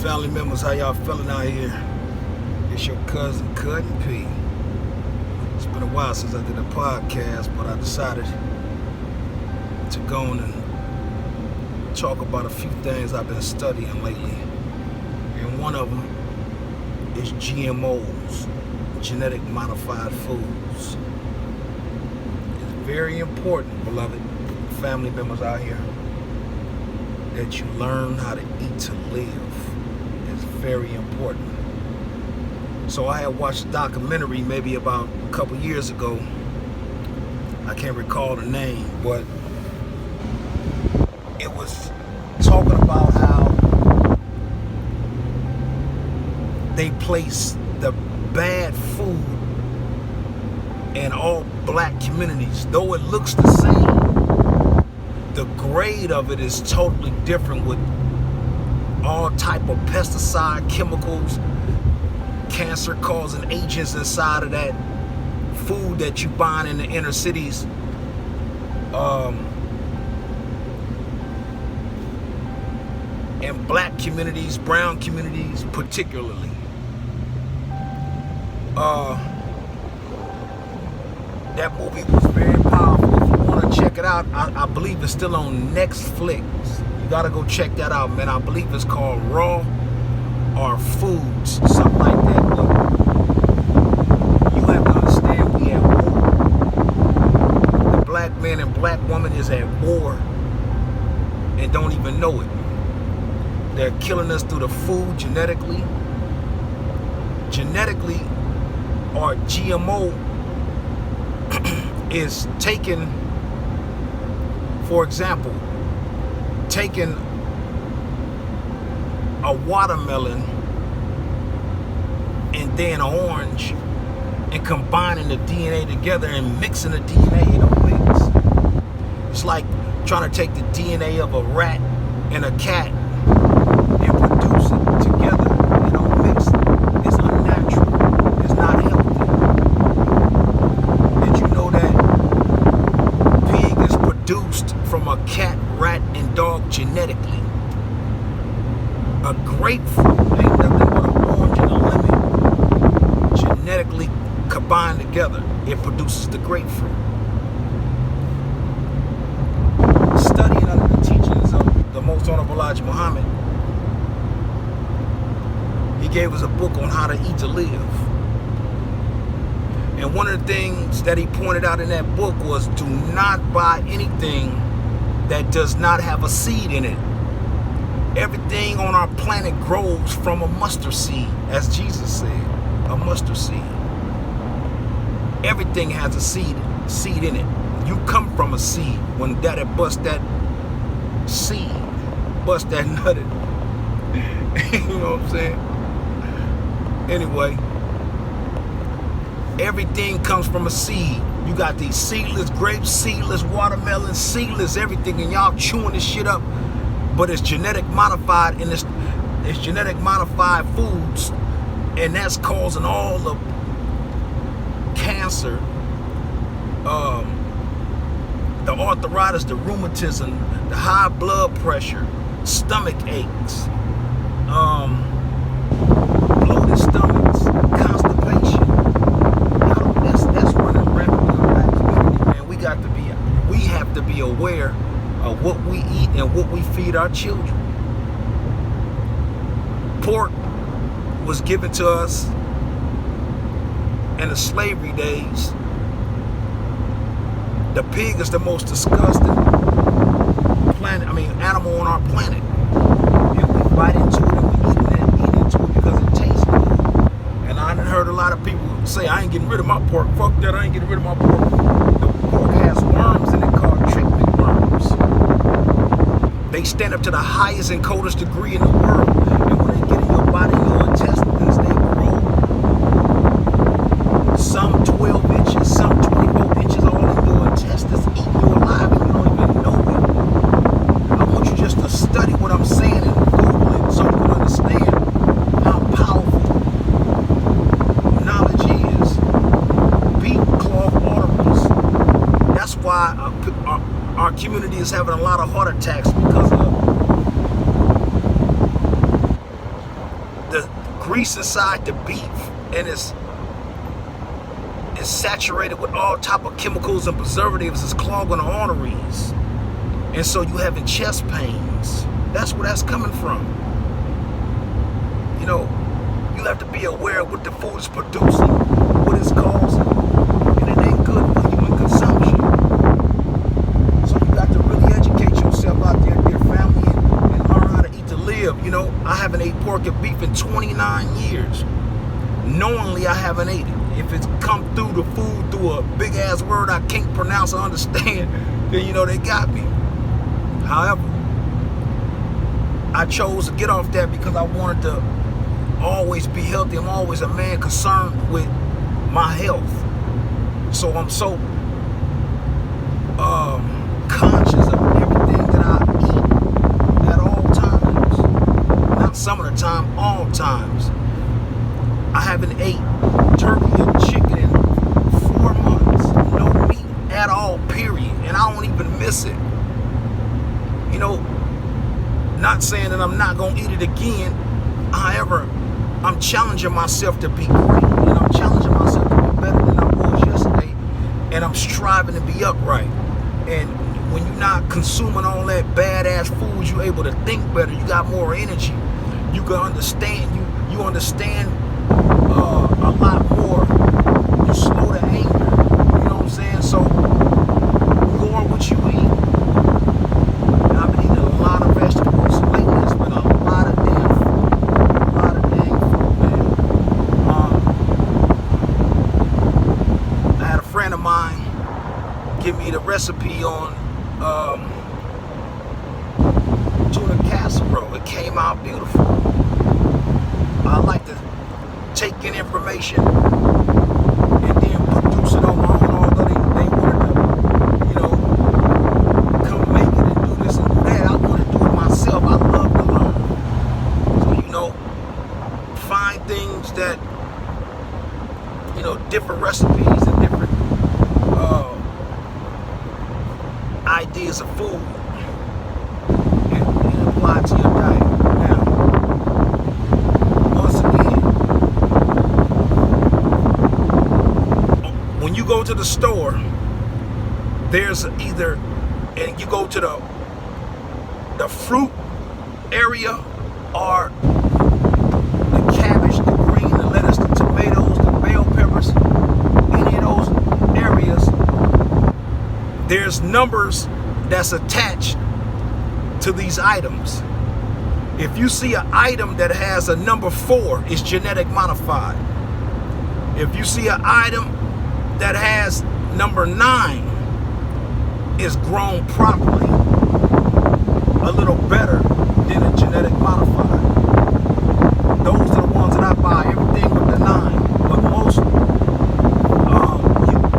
Family members, how y'all feeling out here? It's your cousin Cuttin P. It's been a while since I did a podcast, but I decided to go on and talk about a few things I've been studying lately. And one of them is GMOs, genetic modified foods. It's very important, beloved family members out here, that you learn how to eat to live. It's very important. So I had watched a documentary maybe about a couple years ago. I can't recall the name, but it was talking about how they place the bad food in all black communities. Though it looks the same, the grade of it is totally different, with all type of pesticide, chemicals, cancer-causing agents inside of that food that you buy in the inner cities. In black communities, brown communities particularly. That movie was very powerful. If you want to check it out, I believe it's still on Netflix. You gotta go check that out, man. I believe it's called Raw or Foods, something like that. But you have to understand, we at war. The black man and black woman is at war and don't even know it. They're killing us through the food genetically. Genetically, or GMO is taken, for example, taking a watermelon and then an orange and combining the DNA together and mixing the DNA, it don't mix. It's like trying to take the DNA of a rat and a cat and produce it together. It don't mix. It's unnatural. It's not healthy. Did you know that pig is produced from a cat, rat, and dog genetically? A grapefruit ain't nothing but an orange and a lemon genetically combined together. It produces the grapefruit. Studying under the teachings of the Most Honorable Elijah Muhammad, he gave us a book on how to eat to live. And one of the things that he pointed out in that book was, do not buy anything that does not have a seed in it. Everything on our planet grows from a mustard seed, as Jesus said, a mustard seed. Everything has a seed in it. You come from a seed. When daddy bust that seed, bust that nutted. You know what I'm saying? Anyway, everything comes from a seed. You got these seedless grapes, seedless watermelons, seedless everything, and y'all chewing this shit up. But it's genetic modified, and it's genetic modified foods, and that's causing all the cancer, the arthritis, the rheumatism, the high blood pressure, stomach aches, bloated stomachs, constipation. That's running rampant in the black community, man. We have to be aware of what we eat and what we feed our children. Pork was given to us in the slavery days. The pig is the most disgusting animal on our planet. And we bite into it and we eat into it because it tastes good. And I done heard a lot of people say, I ain't getting rid of my pork. Fuck that, I ain't getting rid of my pork. The pork has worms in it called treatment worms. They stand up to the highest and coldest degree in the world. And when they get in your body, your intestines, they grow. Some 12 inches, some 24 inches, all in your intestines, eating you alive, and you don't even know it. I want you just to study what I'm saying and Google it so you can understand how powerful knowledge is. Beat clogged arteries. That's why our community is having a lot of heart attacks, because of grease inside the beef, and it's saturated with all type of chemicals and preservatives. It's clogging the arteries, and so you having chest pains. That's where that's coming from. You know, you have to be aware of what the food is producing, what it's causing, and it ain't good for human consumption. So you got to really educate yourself out there, dear family, and learn how to eat to live. You know, I haven't ate pork and beef in 29 years. Knowingly, I haven't ate it. If it's come through the food through a big ass word I can't pronounce or understand, then you know they got me. However, I chose to get off that because I wanted to always be healthy. I'm always a man concerned with my health. So I'm so conscious of everything that I eat at all times. Not some of the time, all times. I haven't ate turkey or chicken in 4 months. No meat at all, period. And I don't even miss it. You know, not saying that I'm not going to eat it again. However, I'm challenging myself to be great. And I'm challenging myself to be better than I was yesterday. And I'm striving to be upright. And when you're not consuming all that badass food, you're able to think better. You got more energy. You can understand. You understand a lot more. You slow the anger. You know what I'm saying? So, go on what you eat. And I've been eating a lot of vegetables lately. It's been a lot of damn food. A lot of dang food, man. I had a friend of mine give me the recipe on tuna casserole. It came out beautiful. I like to take in information and then produce it on my own, although they wanted to, you know, come make it and do this and do that. I want to do it myself. I love to learn. So, you know, find things that, you know, different recipes and different ideas of food and apply to your diet. Now, once again, when you go to the store, there's either, and you go to the fruit area or the cabbage, the green, the lettuce, the tomatoes, the bell peppers, any of those areas, there's numbers that's attached to these items. If you see an item that has a number 4, it's genetic modified. If you see an item that has number 9, it's grown properly, a little better than a genetic modified. Those are the ones that I buy, everything with the 9. But most,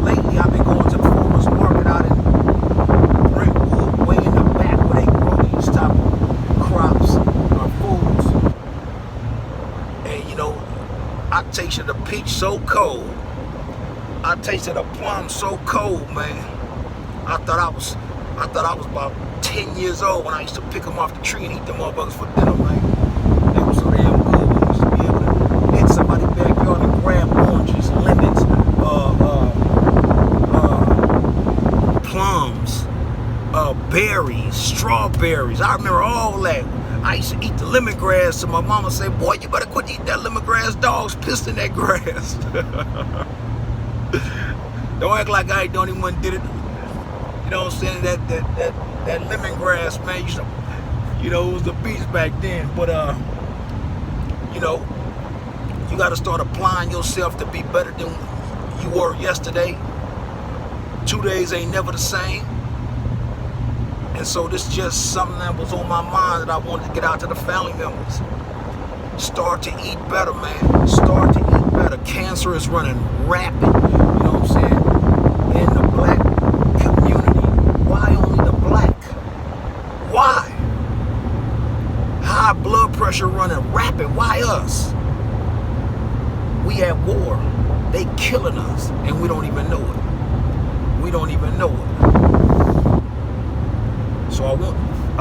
lately I've been going to the farmer's market out in Brentwood, way in the back where they grow these type of crops or foods. And you know, I tasted a peach so cold. I tasted a plum so cold, man. I thought I was about 10 years old when I used to pick them off the tree and eat them motherfuckers for dinner, man. They were so damn good. We used to be able to hit somebody's backyard and grab oranges, lemons, plums, berries, strawberries. I remember all that. I used to eat the lemongrass, so my mama said, "Boy, you better quit eating that lemongrass. Dogs pissed in that grass." Don't act like I ain't the only one did it. You know what I'm saying? That lemongrass, man, used to, you know, it was the beast back then. But you know, you got to start applying yourself to be better than you were yesterday. 2 days ain't never the same. And so this is just something that was on my mind that I wanted to get out to the family members. Start to eat better, man. Start to eat better. Cancer is running rapid, you know what I'm saying, in the black community. Why only the black? Why? High blood pressure running rapid. Why us? We at war. They killing us, and we don't even know it. We don't even know it. So I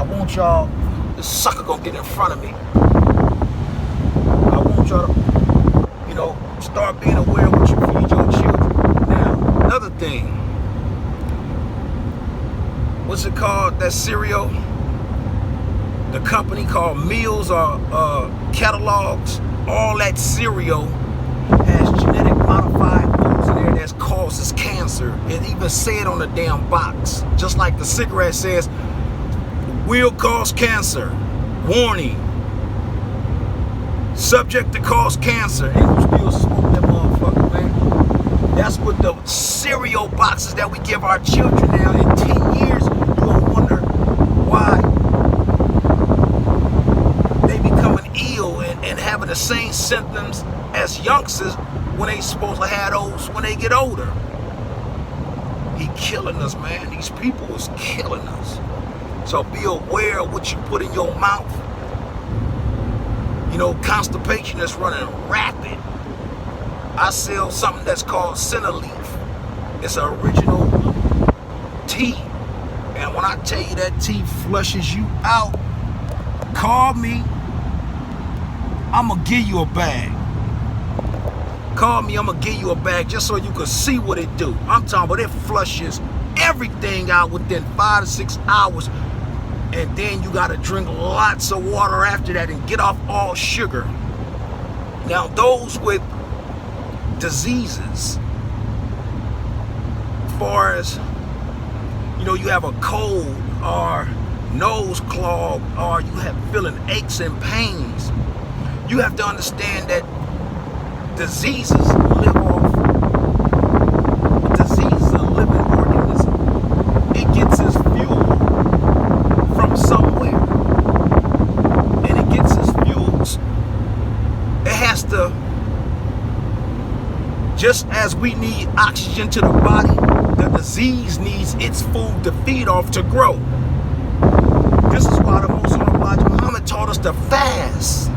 want y'all, this sucker gonna get in front of me. I want try to, start being aware of what you feed your children. Now, another thing, what's it called, that cereal? The company called Meals or Catalogs. All that cereal has genetic modified foods in there that causes cancer. It even said on the damn box, just like the cigarette says, will cause cancer. Warning. Subject to cause cancer. And you still smoke that motherfucker, man. That's what the cereal boxes that we give our children now. In 10 years, you'll wonder why they becoming ill and having the same symptoms as youngsters when they supposed to have those when they get older. He killing us, man. These people is killing us. So be aware of what you put in your mouth. Constipation is running rapid. I sell something that's called Centerleaf. It's an original tea. And when I tell you that tea flushes you out, call me. I'm going to give you a bag. Call me, I'm going to give you a bag just so you can see what it do. I'm talking about it flushes everything out within 5 to 6 hours. And then you got to drink lots of water after that and get off all sugar. Now, those with diseases, as far as, you have a cold or nose clog or you have feeling aches and pains, you have to understand that diseases live off. Disease is a living organism. It gets its fuel from somewhere, and it gets its fuels. It has to, just as we need oxygen to the body, the disease needs its food to feed off to grow. This is why the Most Honorable Elijah Muhammad taught us to fast.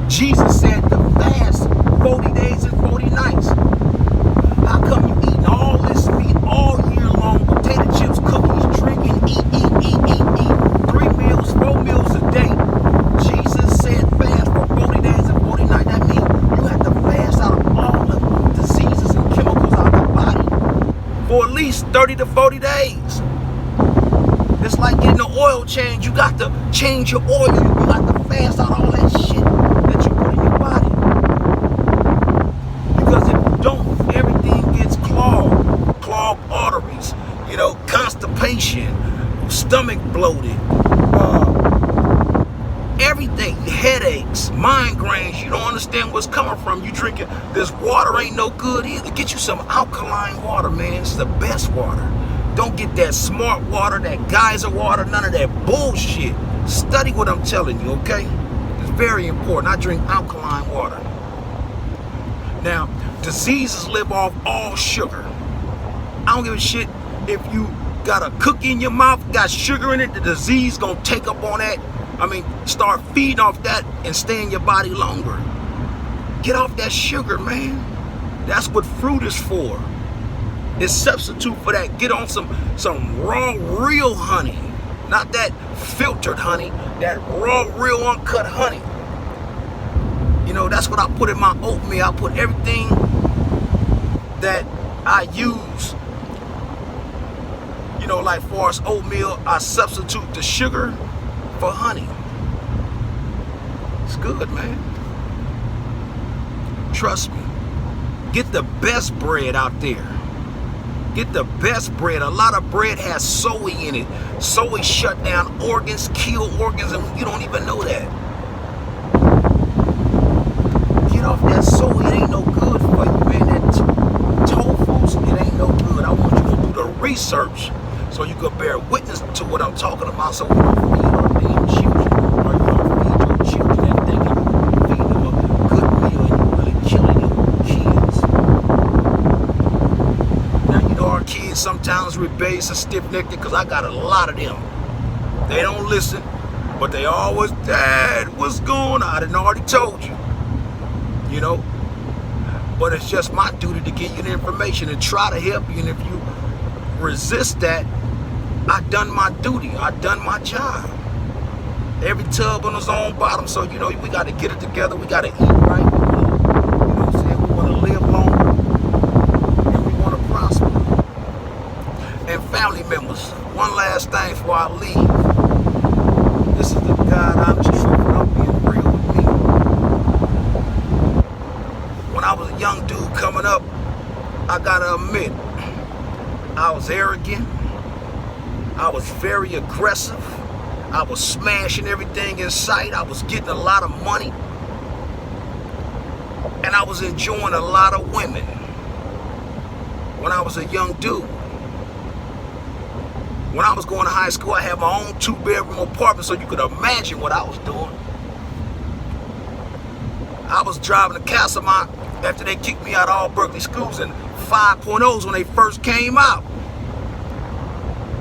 Jesus said to fast 40 days and 40 nights. How come you eating all this meat all year long? Potato chips, cookies, drinking, eat. 3 meals, 4 meals a day. Jesus said fast for 40 days and 40 nights. That means you have to fast out of all the diseases and chemicals out of the body for at least 30 to 40 days. It's like getting an oil change. You got to change your oil. You got to fast out all that shit that you put in your body. Because if you don't, everything gets clogged. Clogged arteries, constipation, stomach bloated, everything, headaches, migraines. You don't understand what's coming from. You drinking this water ain't no good either. Get you some alkaline water, man. It's the best water. Don't get that smart water, that geyser water, none of that bullshit. Study what I'm telling you, okay? It's very important. I drink alkaline water. Now, diseases live off all sugar. I don't give a shit if you got a cookie in your mouth, got sugar in it, the disease gonna take up on that. Start feeding off that and stay in your body longer. Get off that sugar, man. That's what fruit is for. It's substitute for that. Get on some raw, real honey. Not that filtered honey, that raw, real, uncut honey. That's what I put in my oatmeal. I put everything that I use. Like for us oatmeal, I substitute the sugar for honey. It's good, man. Trust me. Get the best bread out there. Get the best bread. A lot of bread has soy in it. Soy shut down organs, kill organs, and you don't even know that. Get off that soy. It ain't no good for you, man. That tofu, it ain't no good. I want you to do the research so you can bear witness to what I'm talking about, so we don't feed our damn children, or you don't feed your children and think you feed them a good meal and you're really killing your kids. Now, our kids sometimes rebase and stiff-necked because I got a lot of them. They don't listen, but they always, Dad, what's going on? I done already told you. But it's just my duty to give you the information and try to help you. And if you resist that, I done my duty. I done my job. Every tub on its own bottom. So, we got to get it together. We got to eat right. family members. One last thing before I leave. This is the God honest truth, and I'm being real with me. When I was a young dude coming up, I gotta admit, I was arrogant. I was very aggressive. I was smashing everything in sight. I was getting a lot of money. And I was enjoying a lot of women when I was a young dude. When I was going to high school, I had my own 2-bedroom apartment, so you could imagine what I was doing. I was driving to Castlemont after they kicked me out of all Berkeley schools and 5.0s when they first came out.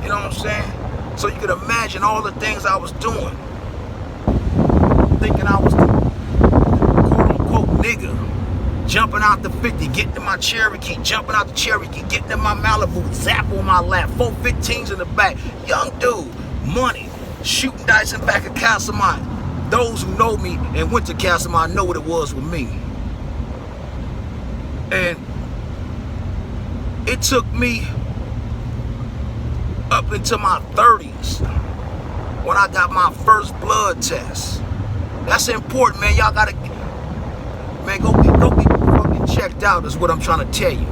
You know what I'm saying? So you could imagine all the things I was doing. Thinking I was the quote-unquote nigga. Jumping out the 50, getting in my Cherokee, jumping out the Cherokee, getting in my Malibu, Zap on my lap, 415s in the back. Young dude, money, shooting dice in back of Castlemont. Those who know me and went to Castlemont know what it was with me. And it took me up into my 30s when I got my first blood test. That's important, man. Y'all gotta, man, go get fucking checked out is what I'm trying to tell you.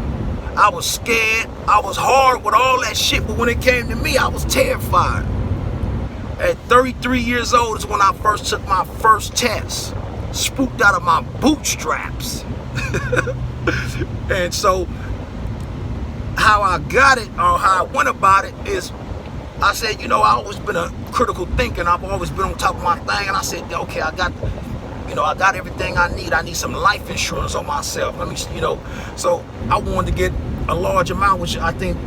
I was scared. I was hard with all that shit, but when it came to me, I was terrified. At 33 years old is when I first took my first test. Spooked out of my bootstraps. And so, how I got it, or how I went about it, is I said, you know, I've always been a critical thinker, and I've always been on top of my thing, and I said, okay, I got everything I need. I need some life insurance on myself. Let me, so I wanted to get a large amount, which I think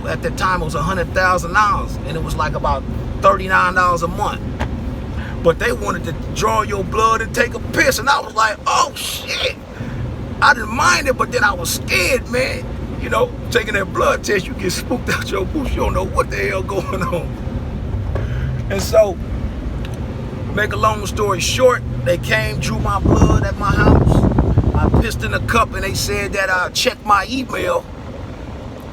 at the time it was $100,000, and it was like about $39 a month. But they wanted to draw your blood and take a piss, and I was like, oh shit. I didn't mind it, but then I was scared, man. You know, taking that blood test, you get spooked out your boots. You don't know what the hell going on. And so, make a long story short, they came, drew my blood at my house. I pissed in a cup, and they said that I checked my email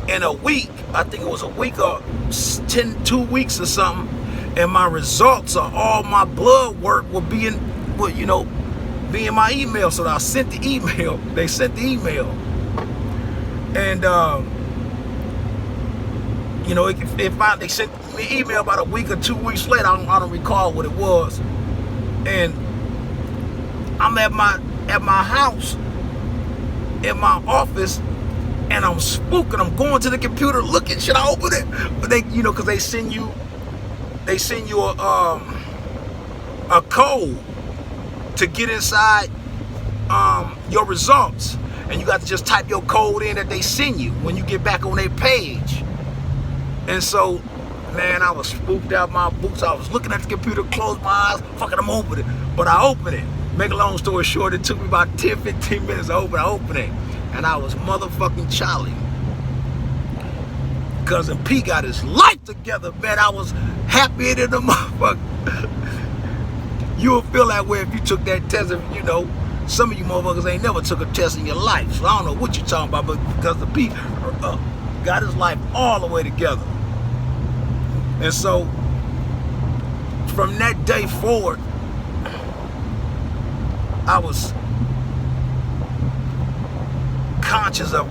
in a week. I think it was a week or 2 weeks or something. And my results of all my blood work would be in my email. So I sent the email. They sent the email. And, they sent me an email about a week or 2 weeks later. I don't recall what it was. And I'm at my house, in my office, and I'm spooking. I'm going to the computer looking. Should I open it? But they, because they send you a code to get inside your results. And you got to just type your code in that they send you when you get back on their page. And so, man, I was spooked out my boots. I was looking at the computer, closed my eyes, fucking I'm open it. But I opened it. Make a long story short, it took me about 10, 15 minutes to open it. And I was motherfucking Charlie. Cousin P got his life together, man. I was happier than a motherfucker. You would feel that way if you took that test, some of you motherfuckers ain't never took a test in your life, so I don't know what you're talking about, but because the P got his life all the way together. And so, from that day forward, I was conscious of